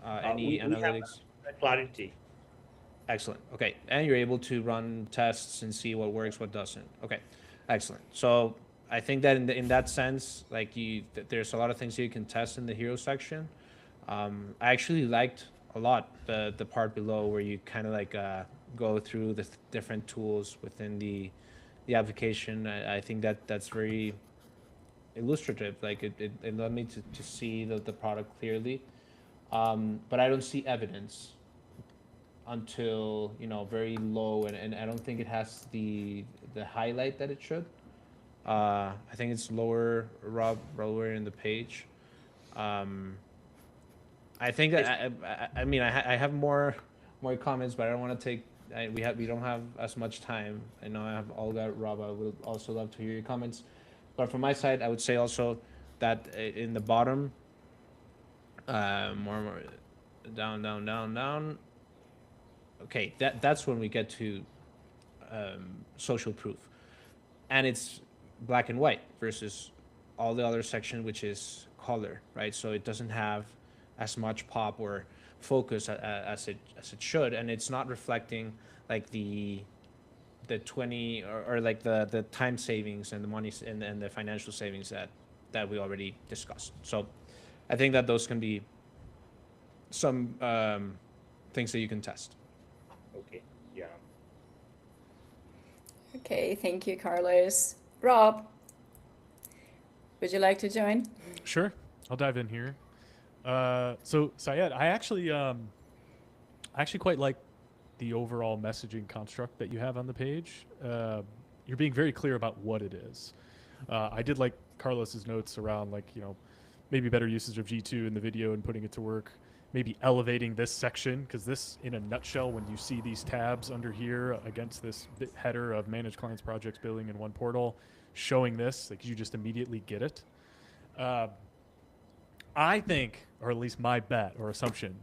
Any we have analytics? Clarity. Excellent. Okay, and you're able to run tests and see what works, what doesn't. Okay, excellent. So I think that in that sense, like, there's a lot of things you can test in the hero section. I actually liked a lot the part below where you kind of like go through the different tools within the application. I think that's very illustrative. Like, it led me to see the product clearly. But I don't see evidence until, very low, and I don't think it has the highlight that it should. I think it's lower in the page. Um, I think that I mean, I have more comments, but I don't want to take we don't have as much time. I know I have Olga, Rob. I would also love to hear your comments, but from my side, I would say also that in the bottom, more down. Okay, that's when we get to social proof, and it's black and white versus all the other section, which is color, right? So it doesn't have as much pop or focus as it should, and it's not reflecting like the 20 or like the time savings and the money and the financial savings that we already discussed. So I think that those can be some things that you can test. Okay. Yeah. Okay, thank you, Carlos. Rob, would you like to join? Sure, I'll dive in here. So Syed, I actually quite like the overall messaging construct that you have on the page. You're being very clear about what it is. I did like Carlos's notes around like, you know, maybe better usage of G2 in the video and putting it to work, maybe elevating this section, because this, in a nutshell, when you see these tabs under here against this header of manage clients, projects, billing in one portal, showing this, like you just immediately get it. I think, or at least my bet or assumption,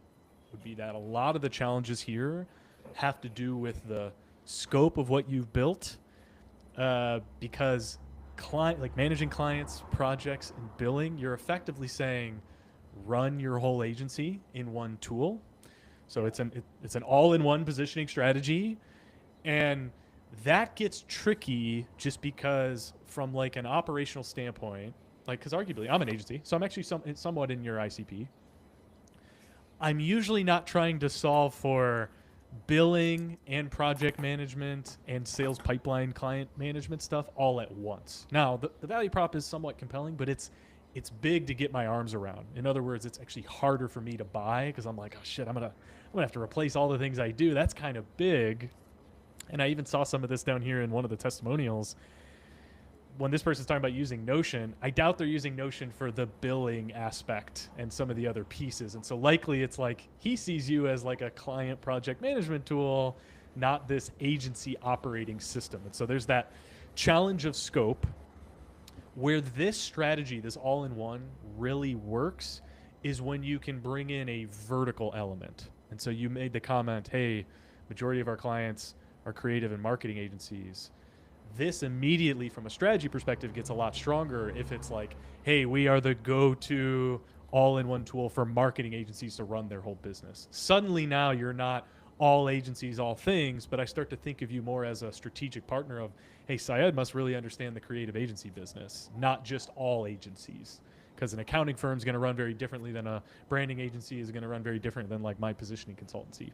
would be that a lot of the challenges here have to do with the scope of what you've built, because like managing clients, projects, and billing, you're effectively saying run your whole agency in one tool. So it's an all-in-one positioning strategy, and that gets tricky just because from like an operational standpoint, like, because arguably I'm an agency, so I'm actually somewhat in your ICP. I'm usually not trying to solve for billing and project management and sales pipeline client management stuff all at once. Now, the value prop is somewhat compelling, but it's big to get my arms around. In other words, it's actually harder for me to buy because I'm like, oh shit, I'm gonna have to replace all the things I do. That's kind of big. And I even saw some of this down here in one of the testimonials. When this person's talking about using Notion, I doubt they're using Notion for the billing aspect and some of the other pieces. And so likely it's like he sees you as like a client project management tool, not this agency operating system. And so there's that challenge of scope. Where this strategy, this all-in-one, really works is when you can bring in a vertical element. And so you made the comment, hey, majority of our clients are creative and marketing agencies. This immediately, from a strategy perspective, gets a lot stronger if it's like, hey, we are the go-to all-in-one tool for marketing agencies to run their whole business. Suddenly now you're not all agencies, all things, but I start to think of you more as a strategic partner of, hey, Syed must really understand the creative agency business, not just all agencies. Because an accounting firm is going to run very differently than a branding agency is going to run very different than like my positioning consultancy.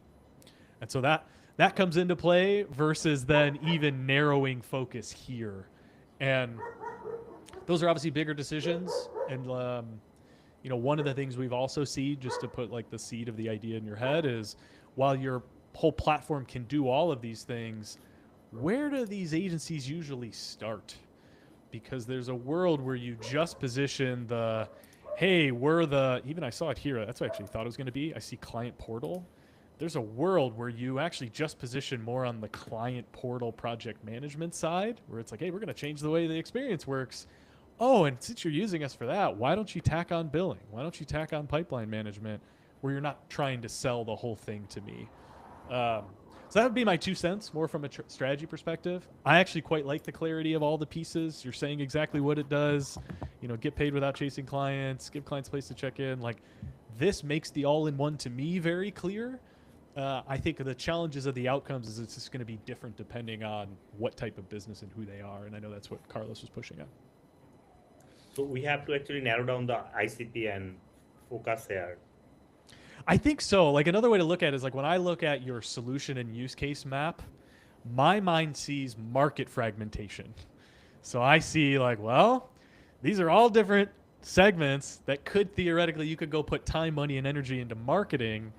And so that comes into play versus then even narrowing focus here. And those are obviously bigger decisions. And, you know, one of the things we've also seen, just to put like the seed of the idea in your head, is while your whole platform can do all of these things, where do these agencies usually start? Because there's a world where you just position the, hey, we're the, even I saw it here, that's what I actually thought it was going to be. I see client portal. There's a world where you actually just position more on the client portal project management side, where it's like, hey, we're going to change the way the experience works. Oh, and since you're using us for that, why don't you tack on billing? Why don't you tack on pipeline management, where you're not trying to sell the whole thing to me? So that would be my 2 cents, more from a strategy perspective. I actually quite like the clarity of all the pieces. You're saying exactly what it does. You know, get paid without chasing clients, give clients a place to check in. Like, this makes the all-in-one to me very clear. I think the challenges of the outcomes is it's just going to be different depending on what type of business and who they are. And I know that's what Carlos was pushing on. So we have to actually narrow down the ICP and focus here. I think so. Like, another way to look at it is like when I look at your solution and use case map, my mind sees market fragmentation. So I see like, well, these are all different segments that could theoretically, you could go put time, money, and energy into marketing.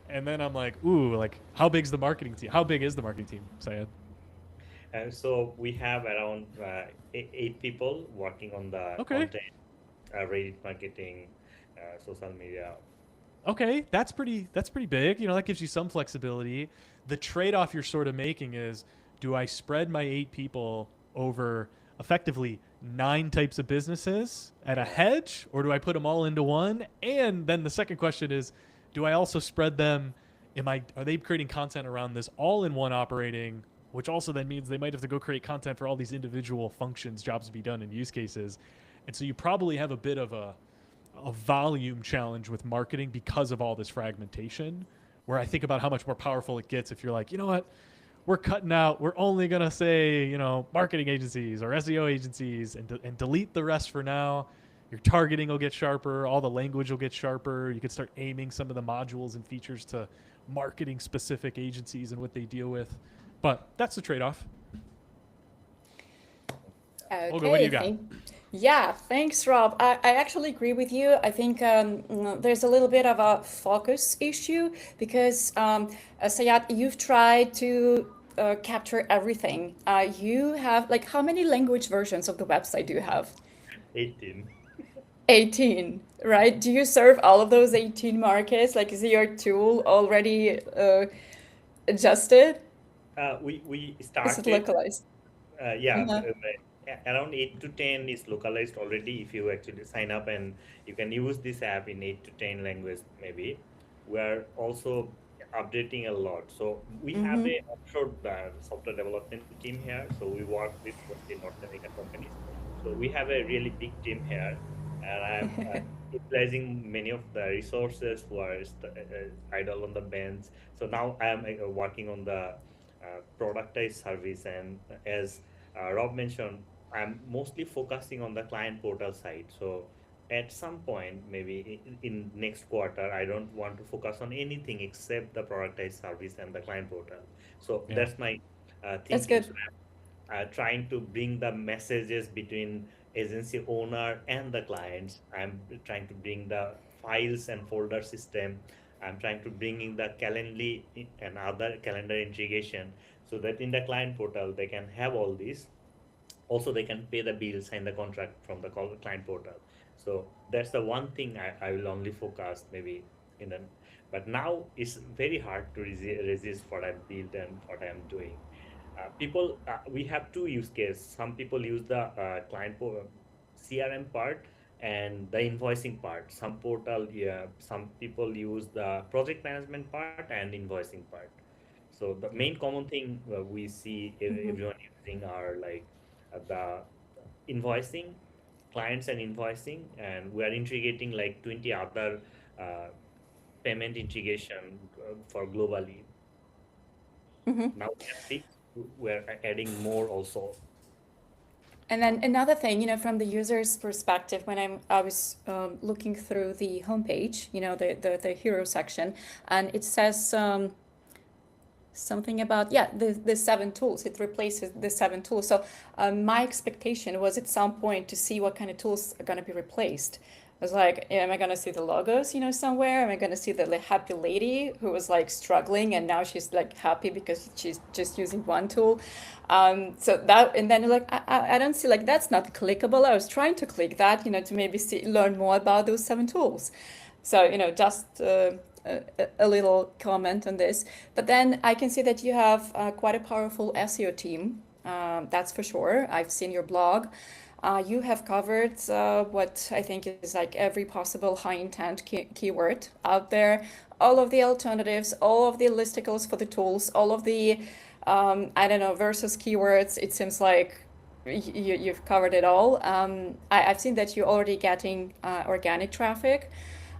And then I'm like, ooh, like how big's the marketing team? How big is the marketing team, Syed? So we have around 8 people working on the content, Reddit marketing, social media. Okay, that's pretty big. You know, that gives you some flexibility. the trade-off you're sort of making is, do I spread my 8 people over effectively 9 types of businesses at a hedge, or do I put them all into one? And then the second question is, do I also spread them? Are they creating content around this all-in-one operating, which also then means they might have to go create content for all these individual functions, jobs to be done, and use cases. And so you probably have a bit of a volume challenge with marketing because of all this fragmentation, where I think about how much more powerful it gets if you're like, you know what, we're only going to say, marketing agencies or SEO agencies and delete the rest for now. Your targeting will get sharper. All the language will get sharper. You could start aiming some of the modules and features to marketing specific agencies and what they deal with. But that's the trade-off. Okay, Olga, what do you got? Yeah, thanks, Rob. I actually agree with you. I think there's a little bit of a focus issue because, Sayat, you've tried to capture everything. You have, like, how many language versions of the website do you have? 18. 18, right? Do you serve all of those 18 markets? Like, is your tool already adjusted? We Is it started, localized? yeah, Uh-huh. around 8 to 10 is localized already if you actually sign up, and you can use this app in 8 to 10 languages maybe. We're also updating a lot. So we have Mm-hmm. a offshore software development team here. So we work with mostly North American companies. So we have a really big team here, and I'm utilizing many of the resources who are idle on the bench. So now I am working on the productized service, and as Rob mentioned, I'm mostly focusing on the client portal side. So at some point, maybe in next quarter, I don't want to focus on anything except the productized service and the client portal. So Yeah. that's my That's thinking. good. So I'm trying to bring the messages between agency owner and the clients. I'm trying to bring the files and folder system. I'm trying to bring in the Calendly and other calendar integration so that in the client portal they can have all these. Also they can pay the bills, sign the contract from the client portal. So that's the one thing I will only focus maybe in an, but now it's very hard to resist what I built and what I'm doing. We have two use cases. Some people use the CRM part and the invoicing part. Some portal, yeah, some people use the project management part and invoicing part. So the main common thing we see Mm-hmm. everyone using are like the invoicing, clients and invoicing, and we are integrating like 20 other uh, payment integration for globally. Mm-hmm. Now we have 6, we're adding more also. And then another thing, from the user's perspective, when I was looking through the homepage, the hero section, and it says something about, yeah, the 7 tools. It replaces the 7 tools. So my expectation was at some point to see what kind of tools are going to be replaced. I was like, am I going to see the logos, somewhere? Am I going to see the happy lady who was like struggling and now she's like happy because she's just using one tool? So that, and then like, I don't see, like, that's not clickable. I was trying to click that, to maybe learn more about those 7 tools. So, just a little comment on this. But then I can see that you have quite a powerful SEO team. That's for sure. I've seen your blog. You have covered what I think is like every possible high intent keyword out there, all of the alternatives, all of the listicles for the tools, all of the, I don't know, versus keywords. It seems like you've covered it all. I've seen that you're already getting organic traffic.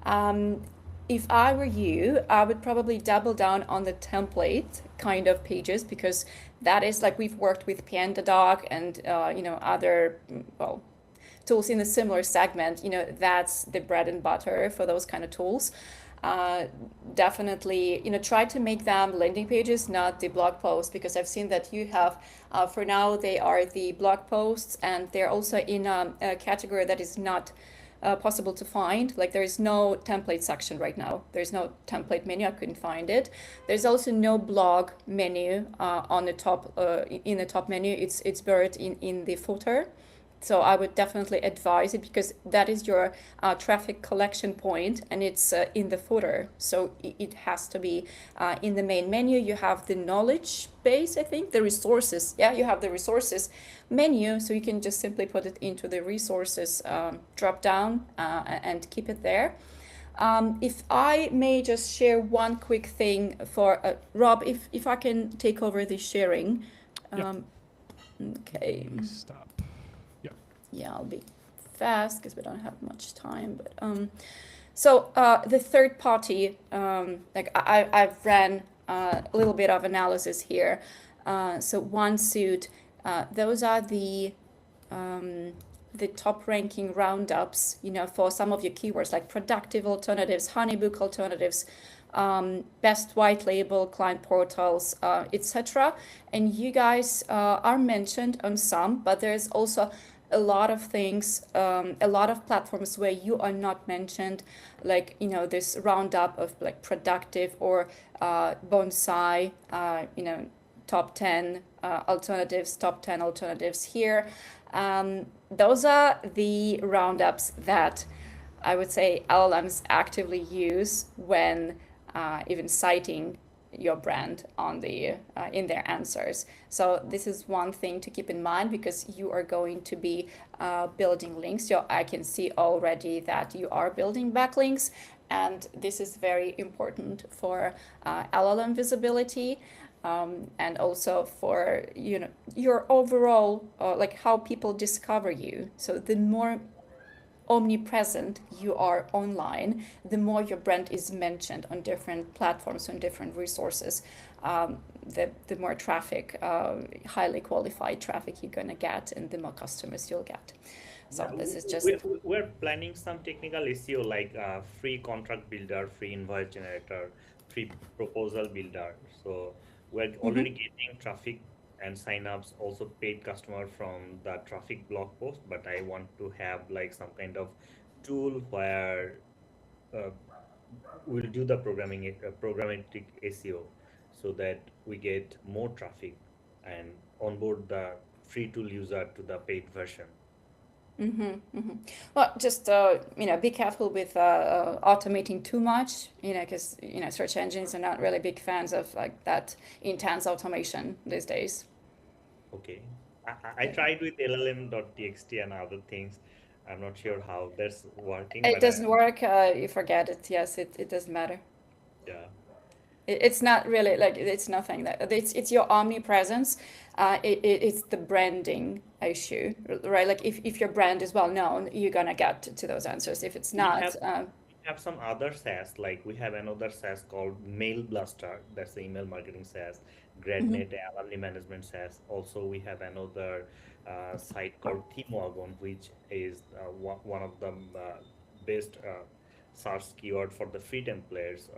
Um, if I were you, I would probably double down on the template kind of pages because that is like we've worked with PandaDoc and other well tools in a similar segment. That's the bread and butter for those kind of tools. Definitely, try to make them landing pages, not the blog posts, because I've seen that you have, for now, they are the blog posts, and they're also in a category that is not possible to find. Like there is no template section right now. There's no template menu. I couldn't find it. There's also no blog menu on the top in the top menu. It's buried in the footer. So I would definitely advise it because that is your traffic collection point, and it's in the footer. So it has to be in the main menu. You have the knowledge base, I think, the resources. Yeah, you have the resources menu, so you can just simply put it into the resources drop down and keep it there. If I may just share one quick thing for Rob, if I can take over the sharing. Yeah. Okay. Stop. Yeah. Yeah, I'll be fast because we don't have much time. But so the third party, like I've ran a little bit of analysis here. So OneSuit, those are the top ranking roundups, for some of your keywords like productive alternatives, honeybook alternatives, best white label client portals, etc. And you guys are mentioned on some, but there's also a lot of things, a lot of platforms where you are not mentioned, like this roundup of like productive or bonsai, top 10 alternatives, top 10 alternatives here. Those are the roundups that I would say LLMs actively use when even citing your brand on the in their answers. So this is one thing to keep in mind because you are going to be building links. I can see already that you are building backlinks, and this is very important for LLM visibility. And also for your overall like how people discover you. So the more omnipresent you are online, the more your brand is mentioned on different platforms, on different resources, the more traffic, highly qualified traffic you're going to get, and the more customers you'll get. So Yeah, this is just we're planning some technical SEO like free contract builder, free invoice generator, free proposal builder. So we're already getting traffic and signups, also paid customer from the traffic blog post, but I want to have like some kind of tool where uh, we'll do the programmatic SEO so that we get more traffic and onboard the free tool user to the paid version. well, just be careful with automating too much, because search engines are not really big fans of like that intense automation these days. Okay. I tried with LLM.txt and other things. I'm not sure how that's working, It but doesn't work. You forget it. Yes, it doesn't matter. yeah. It's not really like it's nothing that it's your omnipresence. It's the branding issue, right? Like if your brand is well known, you're gonna get to those answers. If it's We not, have some other SaaS, like we have another SaaS called Mail Blaster, that's the email marketing SaaS, GradNet alumni management SaaS. Also, we have another site called ThemeWagon, which is one of the best search keyword for the free templates,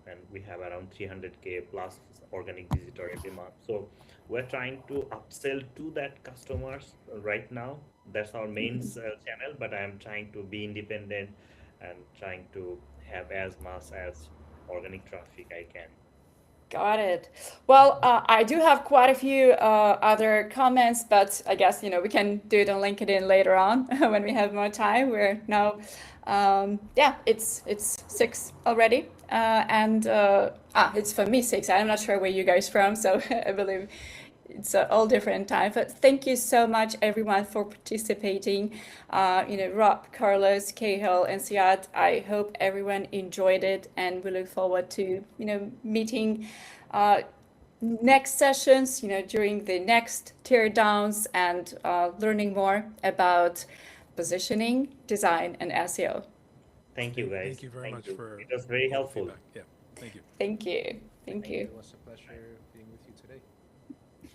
and we have around 300K plus organic visitor every month. So we're trying to upsell to that customers right now. That's our main channel, but I'm trying to be independent and trying to have as much as organic traffic I can. got it. Well, I do have quite a few other comments, but I guess we can do it on LinkedIn later on when we have more time. We're now, yeah, it's 6 already, and it's for me 6. I'm not sure where you guys from, so I believe it's all different time. But thank you so much, everyone, for participating. Rob, Carlos, Cahill, and Siad. I hope everyone enjoyed it, and we look forward to meeting next sessions. During the next tear downs and learning more about positioning, design, and SEO. Thank you, guys. Thank you very much for It was very all the helpful. feedback. Yeah, thank you. Thank you. Thank you. It was a pleasure.